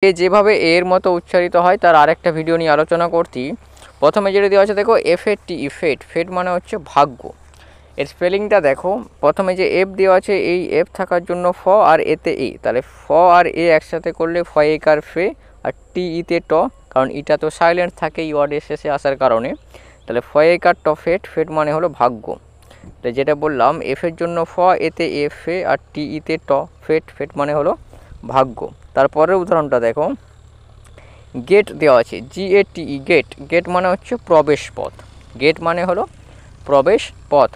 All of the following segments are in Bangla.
এ যেভাবে এর মতো উচ্চারিত হয় তার আরেকটা ভিডিও নিয়ে আলোচনা করছি। প্রথমে যেটা দেওয়া আছে দেখো FAT, ফেট। ফেট মানে হচ্ছে ভাগ্য। এর স্পেলিংটা দেখো, প্রথমে যে এফ দেওয়া আছে এই এফ থাকার জন্য ফ আর এতে এ, তাহলে ফ আর এ একসাথে করলে ফয়েকার ফে, আর টি ইতে ট, কারণ ইটা তো সাইলেন্ট থাকে ই ওয়ার্ডের শেষে আসার কারণে, তাহলে ফয়েকার ট ফেট। ফেট মানে হলো ভাগ্য। তাই যেটা বললাম এফের জন্য ফ, এতে এফ এ, আর টি ইতে ট, ফেট। ফেট মানে হলো ভাগ্য। তারপরের উদাহরণটা দেখো, গেট দেওয়া আছে GATE, গেট। গেট মানে হচ্ছে প্রবেশ পথ। গেট মানে হলো প্রবেশ পথ।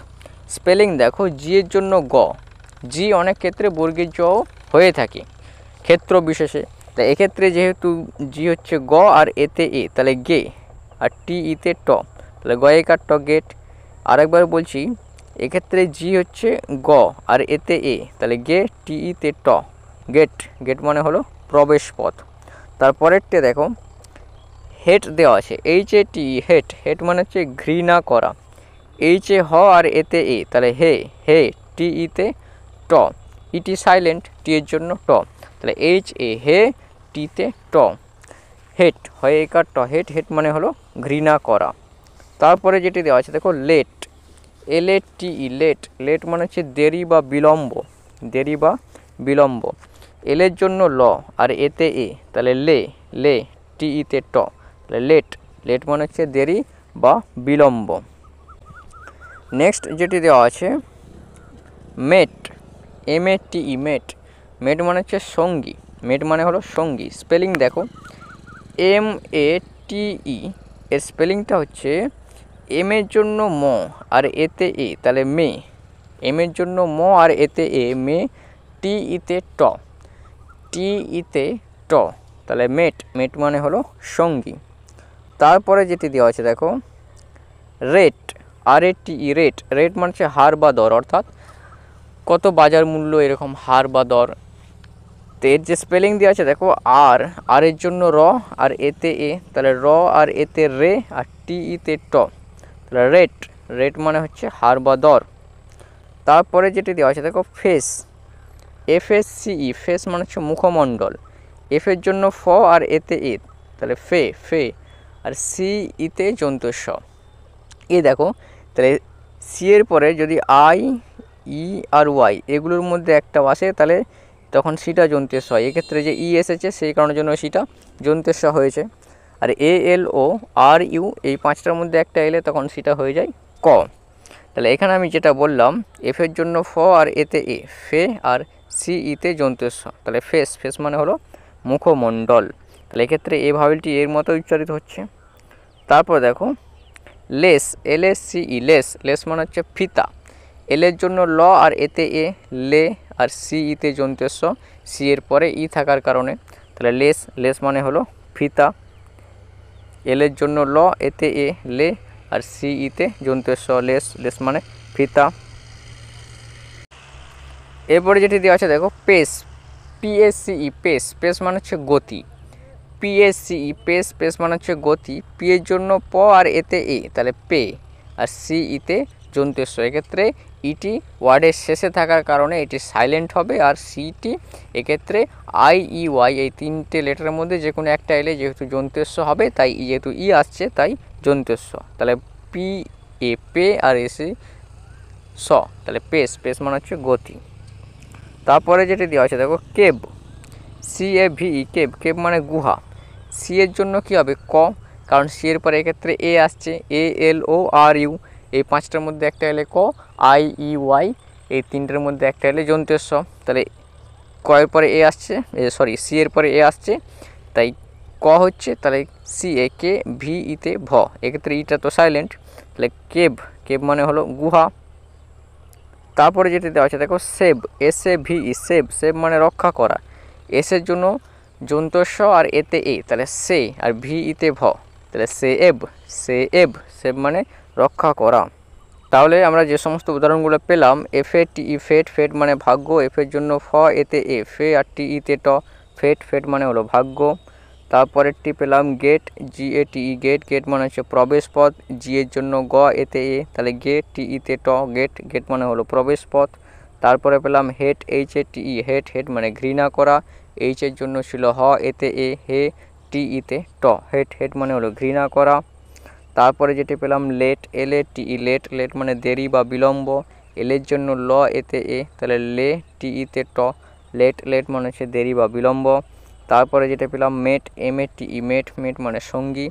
স্পেলিং দেখো, জি এর জন্য গ, জি অনেক ক্ষেত্রে বর্গের জ হয়ে থাকে ক্ষেত্র বিশেষে, তাই এক্ষেত্রে যেহেতু জি হচ্ছে গ আর এতে এ, তাহলে গে, আর টি ইতে ট, তাহলে গয়েকার ট, গেট। আরেকবার বলছি, এক্ষেত্রে জি হচ্ছে গ আর এতে এ, তাহলে গে, টি ইতে ট, গেট। গেট মানে হলো প্রবেশ পথ। তারপরেরটা দেখো, হেট দেওয়া আছে HATE, হেট। হেট মানে হচ্ছে ঘৃণা করা। এইচে হ আর এতে এ, তাহলে হে, হে, টি ইতে ট, ইটি সাইলেন্ট, টি এর জন্য ট, তাহলে HA, হে, টিতে ট, হেট। হয় একার ট, হেট। হেট মানে হলো ঘৃণা করা। তারপরে যেটি দেওয়া আছে দেখো, লেট, LATE, লেট। লেট মানে হচ্ছে দেরি বা বিলম্ব, দেরি বা বিলম্ব। এলের জন্য ল আর এতে এ, তাহলে লে, লে, টি ইতে ট, তাহলে লেট। লেট মানে হচ্ছে দেরি বা বিলম্ব। নেক্সট যেটি দেওয়া আছে মেট, MATE, মেট। মেট মানে হচ্ছে সঙ্গী। মেট মানে হলো সঙ্গী। স্পেলিং দেখো, MATE, এর স্পেলিংটা হচ্ছে এম এর জন্য ম আর এতে এ, তাহলে মে। এম এর জন্য ম আর এতে এ, মে, টি ইতে ট, টি ইতে ট, তাহলে মেট। মেট মানে হলো সঙ্গী। তারপরে যেটি দেওয়া আছে দেখো, রেট, RATE, রেট। রেট মানে হচ্ছে হার বা দর, অর্থাৎ কত বাজার মূল্য, এরকম হার বা দর। তো এর যে স্পেলিং দেওয়া আছে দেখো, আর, আর এর জন্য র আর এতে এ, তাহলে র আর এতে রে, আর টি ইতে ট, তাহলে রেট। রেট মানে হচ্ছে হার বা দর। তারপরে যেটি দেওয়া আছে দেখো, ফেস, FACE, ফেস মানে হচ্ছে মুখমণ্ডল। এফ এর জন্য ফ আর এতে এ, তাহলে ফে, ফে, আর সি ইতে জন্তু স। এ দেখো, তাহলে সি এর পরে যদি আই, ই আর ওয়াই এগুলোর মধ্যে একটা আসে, তাহলে তখন সিটা জন্তেস হয়। এক্ষেত্রে যে ই এসেছে সেই কারণের জন্য সিটা জন্তেস হয়েছে। আর ALO, RU এই পাঁচটার মধ্যে একটা এলে তখন সিটা হয়ে যায় ক। তাহলে এখানে আমি যেটা বললাম, এফের জন্য ফ আর এতে এ, ফে, আর সি ইতে জন্তুস, তাহলে ফেস। ফেস মানে হলো মুখমণ্ডল। তাহলে এক্ষেত্রে এ ভাবেলটি এর মতো উচ্চারিত হচ্ছে। তারপর দেখো, লেস, LACE, লেস। লেস মানে হচ্ছে ফিতা। এলের জন্য ল আর এতে এ, লে, আর সি ইতে জন্তুস, সি এর পরে ই থাকার কারণে, তাহলে লেস। লেস মানে হলো ফিতা। এলের জন্য ল, এতে এ, লে, আর সি ইতে জন্তুস, লেস। লেস মানে ফিতা। এরপরে যেটি দেওয়া আছে দেখো, পেস, PACE, পেস। পেস মানে হচ্ছে গতি। PACE, pace. পেস মানে হচ্ছে গতি। পি এর জন্য প আর এতে এ, তাহলে পে, আর সি ইতে জন্তুস। এক্ষেত্রে ইটি ওয়ার্ডের শেষে থাকার কারণে এটি সাইলেন্ট হবে, আর সিটি এক্ষেত্রে IEY এই তিনটে লেটারের মধ্যে যে কোনো একটা এলে যেহেতু জন্তুস হবে, তাই যেহেতু ই আসছে তাই জন্তুস, তাহলে PA, পে, আর এসে স, তাহলে পেস। পেস মানে হচ্ছে গতি। তারপরে যেটি দেওয়া আছে দেখো, কেব, CAVE, কেব। কেব মানে গুহা। সি এর জন্য কী হবে ক, কারণ সি এর পরে এক্ষেত্রে এ আসছে, ALORU এই পাঁচটার মধ্যে একটা এলে ক, IEY এই তিনটের মধ্যে একটা এলে জন্তুস, তাহলে ক এর পরে এ আসছে, সরি সি এর পরে এ আসছে, তাই ক হচ্ছে, তাহলে CAKVE ইতে ভ। এক্ষেত্রে ইটা তো সাইলেন্ট, তাহলে কেব। কেব মানে হলো গুহা। তারপরে যেটি দেওয়া আছে দেখো, সেভ, SAVE, সেভ। সেভ মানে রক্ষা করা। এসের জন্য জন্তুস আর এতে এ, তাহলে সে, আর ভি ইতে ভ, তাহলে সেভ, সেভ। সেভ মানে রক্ষা করা। তাহলে আমরা যে সমস্ত উদাহরণগুলো পেলাম, FATE, ফেট। ফেট মানে ভাগ্য। এফের জন্য ফ, এতে এ, ফে, আর টি ইতে ট, ফেট। ফেট মানে হলো ভাগ্য। তারপরেরটি পেলাম গেট, GATE, গেট। গেট মানে হচ্ছে প্রবেশ পথ। জি এর জন্য গ, এতে এ, তাহলে গেট, টি ইতে ট, গেট। গেট মানে হলো প্রবেশ পথ। তারপরে পেলাম হেট, HATE, হেট। হেট মানে ঘৃণা করা। এইচের জন্য ছিল হ এতে এ হে টি ইতে ট হেট হেট মানে হলো ঘৃণা করা। তারপরে যেটি পেলাম লেট এলে টি ই লেট লেট মানে দেরি বা বিলম্ব, এলের জন্য ল এতে এ তাহলে লে টি ইতে ট লেট লেট মানে হচ্ছে দেরি বা বিলম্ব। তারপরে যেটা পেলাম মেট এম এ টি ই মেট মেট মানে সঙ্গী,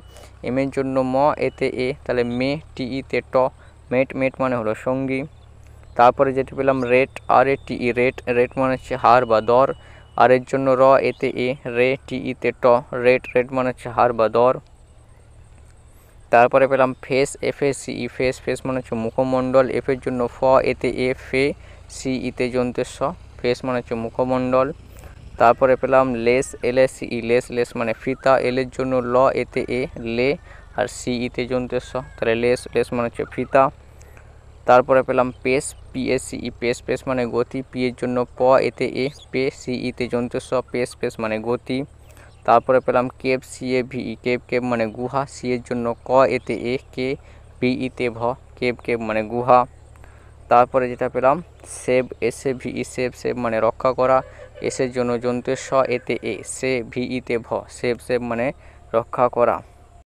এমের জন্য ম এতে এ তাহলে মে টি ইতে ট মেট মেট মানে হলো সঙ্গী। তারপরে যেটা পেলাম রেট আর এ টি ই রেট রেট মানে হচ্ছে হার বা দর, আর এর জন্য র এতে এ রে টি ইতে ট রেট রেট মানে হচ্ছে হার বা দর। তারপরে পেলাম face F A C E face face মানে হচ্ছে মুখমণ্ডল, এফের জন্য ফ এতে এ ফে সি ইতে যন্তের স ফেস মানে হচ্ছে মুখমণ্ডল। তারপরে পেলাম lace L A C E lace lace মানে ফিতা, এলের জন্য ল এতে এ লে আর সি ইতে যন্তের স তাহলে লেস লেস মানে হচ্ছে ফিতা। তারপরে পেলাম pace P A C E pace pace মানে গতি, পি এর জন্য প এতে এ পে সি ইতে যন্তের স পেস পেস মানে গতি। তারপরে পেলাম Cape C A V E Cape Cape মানে গুহা, সি এর জন্য ক এতে এ কে বি ইতে ভ কেপ কেপ মানে গুহা। তারপরে যেটা পেলাম save S A V E save save মানে রক্ষা করা, এসের জন্য যন্ত্রের স এতে এ সে ভি ইতে ভ সেভ সেভ মানে রক্ষা করা।